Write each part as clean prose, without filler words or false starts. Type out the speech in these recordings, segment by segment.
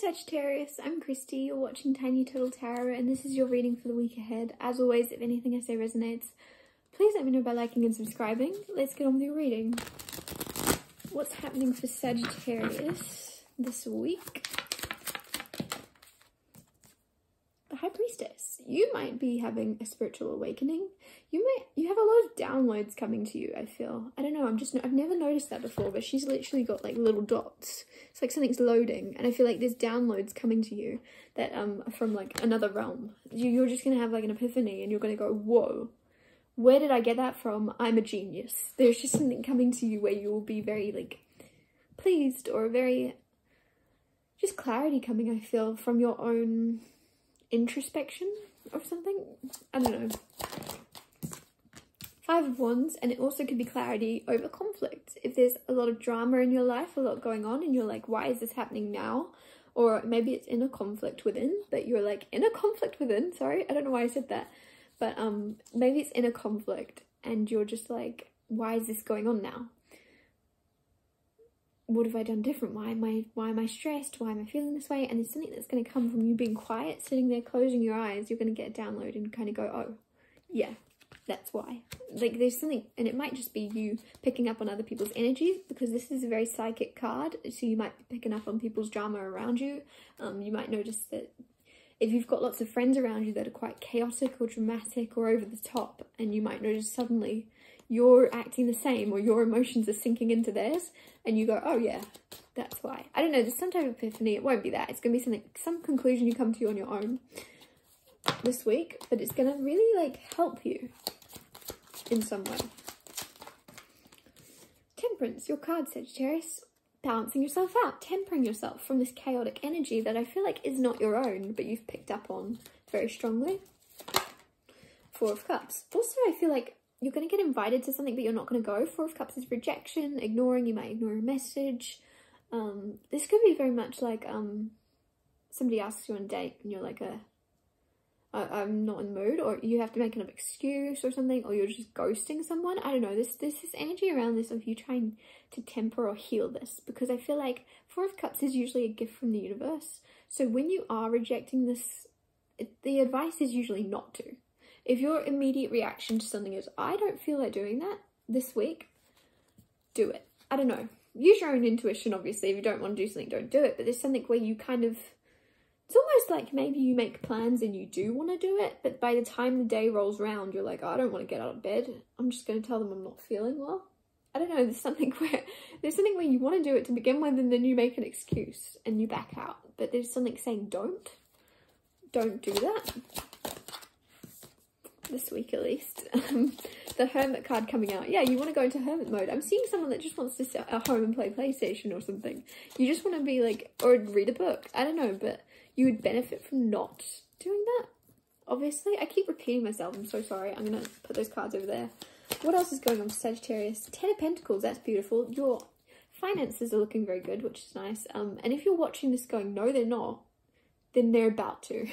Sagittarius, I'm Christy, you're watching Tiny Turtle Tarot, and this is your reading for the week ahead. As always, if anything I say resonates, please let me know by liking and subscribing. Let's get on with your reading. What's happening for Sagittarius this week? The High Priestess. You might be having a spiritual awakening. You have a lot of downloads coming to you, I feel. I don't know, I've never noticed that before, but she's literally got like little dots. It's like something's loading, and I feel like there's downloads coming to you that are from like another realm. You're just gonna have like an epiphany, and you're gonna go, whoa, where did I get that from? I'm a genius. There's just something coming to you where you will be very like pleased, or very just clarity coming, I feel, from your own introspection or something. I don't know. Five of Wands, and it also could be clarity over conflict. If there's a lot of drama in your life, a lot going on, and you're like, why is this happening now? Or maybe it's inner conflict within, but you're like, inner conflict within? Sorry, I don't know why I said that. But maybe it's inner conflict, and you're just like, why is this going on now? What have I done different? Why am I stressed? Why am I feeling this way? And there's something that's going to come from you being quiet, sitting there, closing your eyes. You're going to get a download and kind of go, oh, yeah, that's why. Like there's something, and it might just be you picking up on other people's energies, because this is a very psychic card. So you might be picking up on people's drama around you. You might notice that if you've got lots of friends around you that are quite chaotic or dramatic or over the top, and you might notice suddenly you're acting the same, or your emotions are sinking into theirs, and you go, oh yeah, that's why. I don't know, there's some type of epiphany. It won't be that. It's going to be something, some conclusion you come to on your own this week, but it's going to really like help you in some way. Temperance, your card, Sagittarius. Balancing yourself out, tempering yourself from this chaotic energy that I feel like is not your own, but you've picked up on very strongly. Four of Cups. Also, I feel like you're going to get invited to something, but you're not going to go. Four of Cups is rejection, ignoring. You might ignore a message. This could be very much like somebody asks you on a date and you're like, I'm not in the mood, or you have to make an excuse or something, or you're just ghosting someone. I don't know, this is energy around this of you trying to temper or heal this, because I feel like Four of Cups is usually a gift from the universe. So when you are rejecting this, the advice is usually not to. If your immediate reaction to something is, I don't feel like doing that this week, do it. I don't know. Use your own intuition, obviously. If you don't want to do something, don't do it. But there's something where you kind of, it's almost like maybe you make plans and you do want to do it, but by the time the day rolls around, you're like, oh, I don't want to get out of bed. I'm just going to tell them I'm not feeling well. I don't know, there's something where you want to do it to begin with, and then you make an excuse and you back out. But there's something saying don't do that. This week at least. The Hermit card coming out. Yeah, you want to go into hermit mode. I'm seeing someone that just wants to sit at home and play PlayStation or something. You just want to be like, or read a book. I don't know, but you would benefit from not doing that. Obviously, I keep repeating myself. I'm so sorry. I'm going to put those cards over there. What else is going on for Sagittarius? Ten of Pentacles. That's beautiful. Your finances are looking very good, which is nice. And if you're watching this going, no, they're not, then they're about to.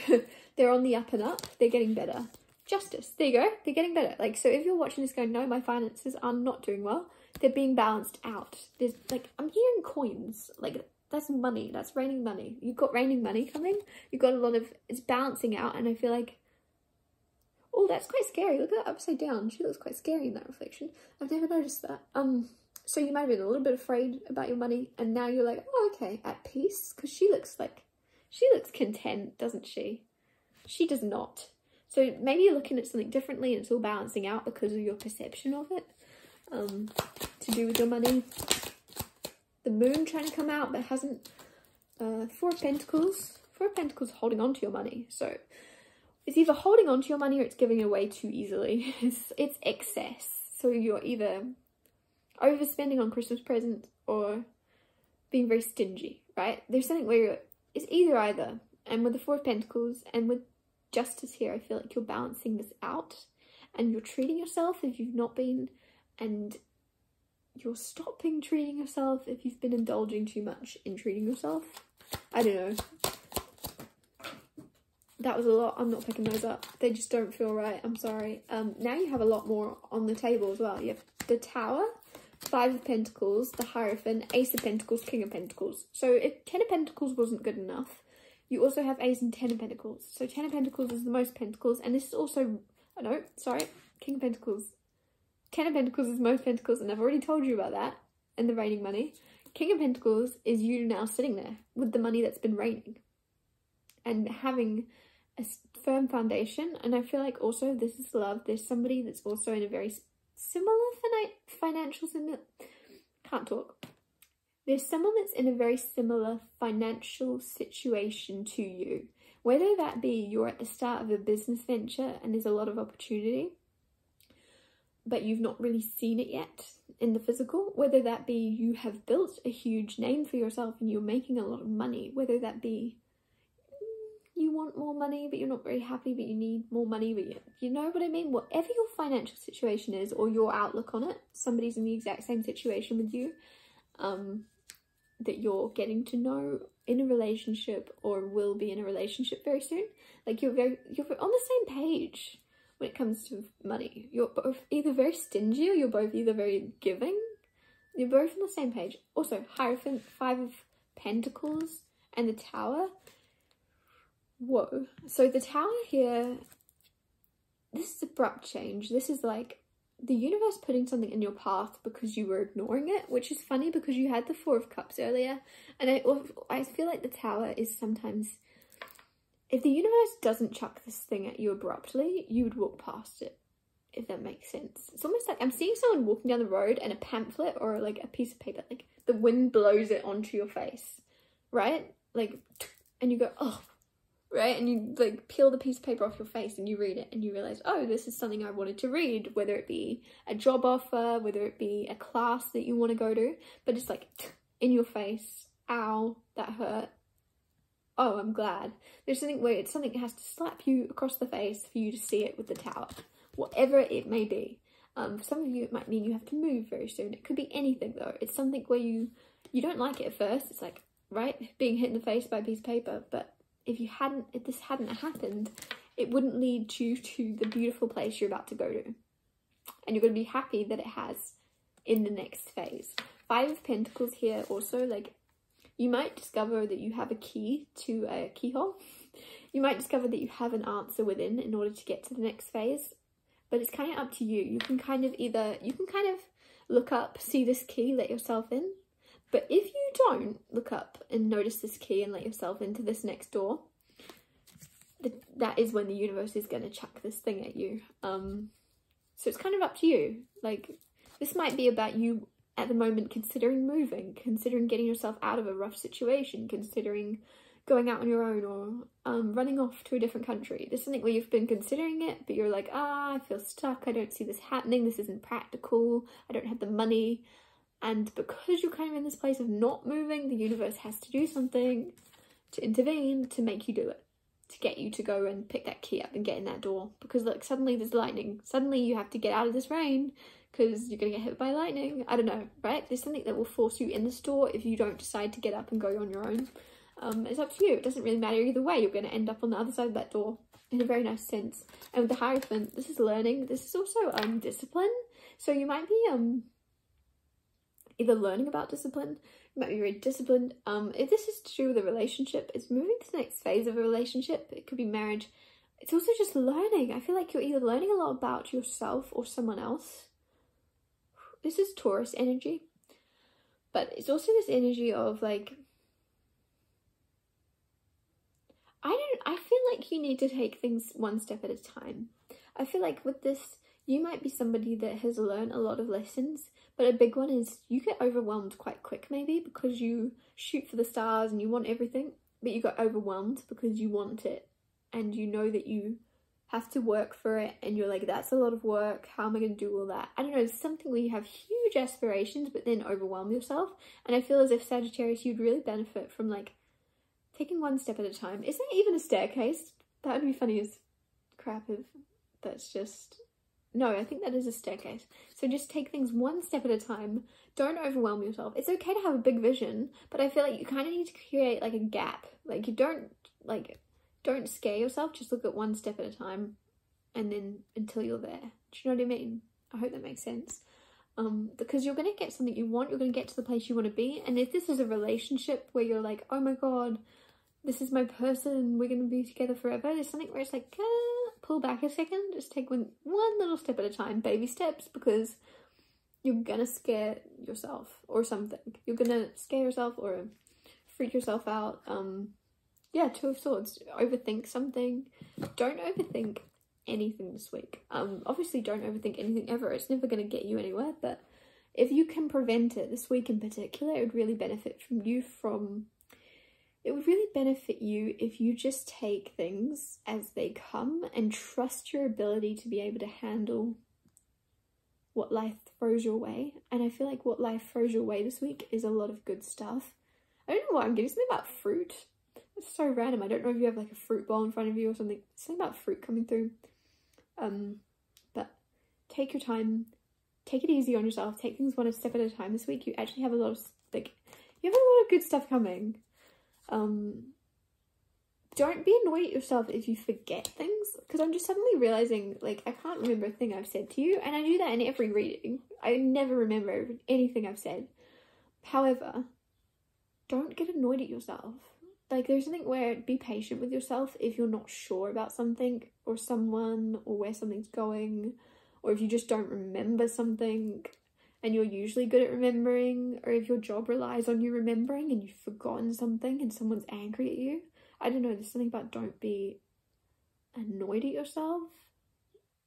They're on the up and up. They're getting better. Justice. There you go. They're getting better. Like, so if you're watching this going, no, my finances are not doing well, they're being balanced out. There's like, I'm hearing coins. Like, that's money. That's raining money. You've got raining money coming. You've got a lot of, it's balancing out. And I feel like, oh, that's quite scary. Look at that upside down. She looks quite scary in that reflection. I've never noticed that. So you might have been a little bit afraid about your money, and now you're like, oh, okay, at peace. Because she looks content, doesn't she? She does not. So maybe you're looking at something differently, and it's all balancing out because of your perception of it. To do with your money. The Moon trying to come out, but hasn't. Four of Pentacles. Four of Pentacles holding on to your money. So it's either holding on to your money or it's giving it away too easily. It's excess. So you're either overspending on Christmas presents or being very stingy, right? There's something where it's either. And with the Four of Pentacles and with Justice here, I feel like you're balancing this out and you're treating yourself if you've not been, and you're stopping treating yourself if you've been indulging too much in treating yourself. I don't know. That was a lot. I'm not picking those up. They just don't feel right. I'm sorry. Now you have a lot more on the table as well. You have the Tower, Five of Pentacles, the Hierophant, Ace of Pentacles, King of Pentacles. So if Ten of Pentacles wasn't good enough, you also have Ace and Ten of Pentacles. So Ten of Pentacles is the most Pentacles, and this is also, oh no, sorry, King of Pentacles. Ten of Pentacles is most Pentacles, and I've already told you about that, and the raining money. King of Pentacles is you now sitting there with the money that's been raining and having a firm foundation. And I feel like also this is love. There's somebody that's also in a very similar financial, can't talk. There's someone that's in a very similar financial situation to you. Whether that be you're at the start of a business venture and there's a lot of opportunity, but you've not really seen it yet in the physical, whether that be you have built a huge name for yourself and you're making a lot of money, whether that be you want more money but you're not very happy but you need more money, but you know what I mean? Whatever your financial situation is or your outlook on it, somebody's in the exact same situation with you, that you're getting to know in a relationship or will be in a relationship very soon. Like you're on the same page when it comes to money. You're both either very stingy or you're both either very giving. You're both on the same page. Also, Hierophant, Five of Pentacles, and the Tower. Whoa. So the Tower here, this is abrupt change. This is like the universe putting something in your path because you were ignoring it, which is funny because you had the Four of Cups earlier. And I feel like the Tower is sometimes, if the universe doesn't chuck this thing at you abruptly, you would walk past it, if that makes sense. It's almost like I'm seeing someone walking down the road and a pamphlet or like a piece of paper, like the wind blows it onto your face, right? Like, and you go, oh, right? And you like peel the piece of paper off your face and you read it and you realize, oh, this is something I wanted to read, whether it be a job offer, whether it be a class that you want to go to, but it's like in your face, ow, that hurt. Oh, I'm glad. There's something where something has to slap you across the face for you to see it with the Tower, whatever it may be. For some of you, it might mean you have to move very soon. It could be anything though. It's something where you don't like it at first. It's like, right, being hit in the face by a piece of paper, but if this hadn't happened, it wouldn't lead you to the beautiful place you're about to go to. And you're going to be happy that it has in the next phase. Five of Pentacles here also, like, you might discover that you have a key to a keyhole. You might discover that you have an answer within in order to get to the next phase. But it's kind of up to you. You can kind of look up, see this key, let yourself in. But if you don't look up and notice this key and let yourself into this next door, that is when the universe is going to chuck this thing at you. So it's kind of up to you. Like, this might be about you at the moment considering moving, considering getting yourself out of a rough situation, considering going out on your own or running off to a different country. There's something where you've been considering it, but you're like, I feel stuck. I don't see this happening. This isn't practical. I don't have the money. And because you're kind of in this place of not moving, the universe has to do something to intervene to make you do it, to get you to go and pick that key up and get in that door. Because look, suddenly there's lightning. Suddenly you have to get out of this rain because you're going to get hit by lightning. I don't know, right? There's something that will force you in this door if you don't decide to get up and go on your own. It's up to you. It doesn't really matter either way. You're going to end up on the other side of that door in a very nice sense. And with the Hierophant, this is learning. This is also discipline. So you might be either learning about discipline, you might be very disciplined. If this is to do with a relationship, it's moving to the next phase of a relationship. It could be marriage. It's also just learning. I feel like you're either learning a lot about yourself or someone else. This is Taurus energy. But it's also this energy of like, I feel like you need to take things one step at a time. I feel like with this, you might be somebody that has learned a lot of lessons, but a big one is you get overwhelmed quite quick maybe because you shoot for the stars and you want everything, but you got overwhelmed because you want it and you know that you have to work for it and you're like, that's a lot of work. How am I going to do all that? I don't know, it's something where you have huge aspirations but then overwhelm yourself. And I feel as if Sagittarius, you'd really benefit from like taking one step at a time. Is there even a staircase? That would be funny as crap if that's just... No, I think that is a staircase. So just take things one step at a time. Don't overwhelm yourself. It's okay to have a big vision, but I feel like you kind of need to create like a gap. Like you don't scare yourself. Just look at one step at a time and then until you're there. Do you know what I mean? I hope that makes sense. because you're going to get something you want, you're going to get to the place you want to be. And if this is a relationship where you're like, oh my god, this is my person, we're going to be together forever, there's something where it's like, pull back a second, just take one little step at a time, baby steps, because you're going to scare yourself or something. You're going to scare yourself or freak yourself out. Yeah, Two of Swords. Overthink something. Don't overthink anything this week. Obviously don't overthink anything ever. It's never going to get you anywhere, but if you can prevent it this week in particular, it would really benefit it would really benefit you if you just take things as they come and trust your ability to be able to handle what life throws your way. And I feel like what life throws your way this week is a lot of good stuff. I don't know why I'm getting something about fruit. It's so random. I don't know if you have like a fruit bowl in front of you or something. Something about fruit coming through. But take your time. Take it easy on yourself. Take things one step at a time this week. You actually have a lot of, you have a lot of good stuff coming. Don't be annoyed at yourself if you forget things, because I'm just suddenly realizing, like, I can't remember a thing I've said to you, and I do that in every reading. I never remember anything I've said. However, don't get annoyed at yourself. Like, there's something where be patient with yourself if you're not sure about something or someone or where something's going, or if you just don't remember something and you're usually good at remembering, or if your job relies on you remembering and you've forgotten something and someone's angry at you. I don't know, there's something about don't be annoyed at yourself.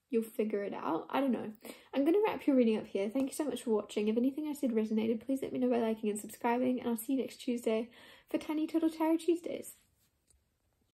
You'll figure it out. I don't know. I'm going to wrap your reading up here. Thank you so much for watching. If anything I said resonated, please let me know by liking and subscribing, and I'll see you next Tuesday for Tiny Turtle Tarot Tuesdays.